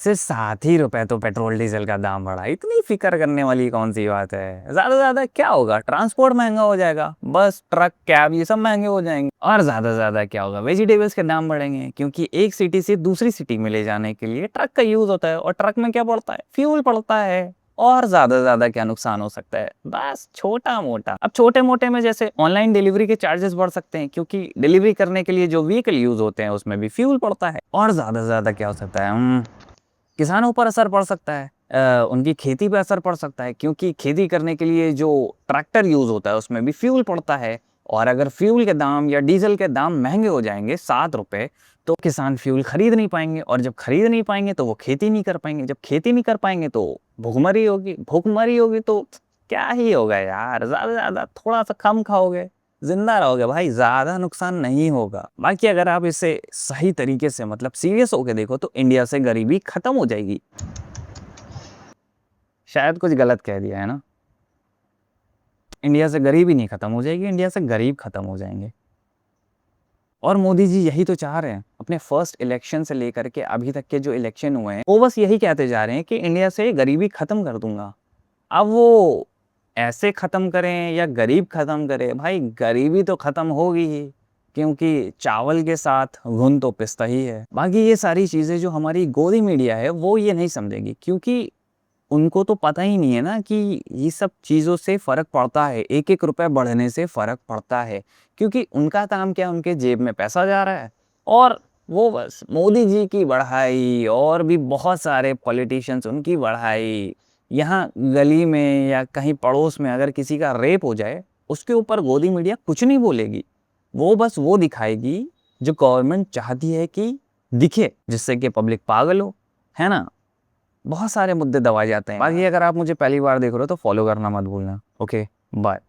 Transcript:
से 7 ही रुपए तो पेट्रोल डीजल का दाम बढ़ा, इतनी फिक्र करने वाली कौन सी बात है। ज्यादा से ज्यादा क्या होगा, ट्रांसपोर्ट महंगा हो जाएगा, बस ट्रक कैब ये सब महंगे हो जाएंगे। और ज्यादा से ज्यादा क्या होगा, वेजिटेबल्स के दाम बढ़ेंगे, क्योंकि एक सिटी से दूसरी सिटी में ले जाने के लिए ट्रक का यूज होता है, और ट्रक में क्या पड़ता है, फ्यूल पड़ता है। और ज्यादा से ज्यादा क्या नुकसान हो सकता है, बस छोटा मोटा। अब छोटे मोटे में जैसे ऑनलाइन डिलीवरी के चार्जेस बढ़ सकते हैं, क्योंकि डिलीवरी करने के लिए जो व्हीकल यूज होते हैं उसमें भी फ्यूल पड़ता है। और ज्यादा से ज्यादा क्या हो सकता है, किसानों पर असर पड़ सकता है, उनकी खेती पे असर पड़ सकता है, क्योंकि खेती करने के लिए जो ट्रैक्टर यूज होता है उसमें भी फ्यूल पड़ता है। और अगर फ्यूल के दाम या डीजल के दाम महंगे हो जाएंगे 7 रुपए, तो किसान फ्यूल खरीद नहीं पाएंगे, और जब खरीद नहीं पाएंगे तो वो खेती नहीं कर पाएंगे, जब खेती नहीं कर पाएंगे तो भूखमरी होगी, भूखमरी होगी तो क्या ही होगा यार, ज्यादा ज्यादा थोड़ा सा कम खाओगे, जिंदा रहोगे भाई, ज्यादा नुकसान नहीं होगा। बाकी अगर आप इसे सही तरीके से मतलब सीरियस होके देखो तो इंडिया से गरीबी खत्म हो जाएगी। शायद कुछ गलत कह दिया है ना, इंडिया से गरीबी नहीं खत्म हो जाएगी, इंडिया से गरीब खत्म हो जाएंगे। और मोदी जी यही तो चाह रहे हैं, अपने फर्स्ट इलेक्शन से लेकर के अभी तक के जो इलेक्शन हुए हैं वो बस यही कहते जा रहे हैं कि इंडिया से गरीबी खत्म कर दूंगा। अब वो ऐसे खत्म करें या गरीब खत्म करें, भाई गरीबी तो खत्म होगी ही, क्योंकि चावल के साथ घुन तो पिसता ही है। बाकी ये सारी चीजें जो हमारी गोदी मीडिया है वो ये नहीं समझेगी, क्योंकि उनको तो पता ही नहीं है ना कि ये सब चीज़ों से फ़र्क पड़ता है, एक एक रुपए बढ़ने से फ़र्क पड़ता है, क्योंकि उनका काम क्या, उनके जेब में पैसा जा रहा है। और वो बस मोदी जी की बढ़ाई और भी बहुत सारे पॉलिटिशियंस उनकी बढ़ाई, यहाँ गली में या कहीं पड़ोस में अगर किसी का रेप हो जाए उसके ऊपर गोदी मीडिया कुछ नहीं बोलेगी, वो बस वो दिखाएगी जो गवर्नमेंट चाहती है कि दिखे, जिससे कि पब्लिक पागल हो, है ना। बहुत सारे मुद्दे दबाए जाते हैं। बाकी अगर आप मुझे पहली बार देख रहे हो तो फॉलो करना मत भूलना। Okay, bye.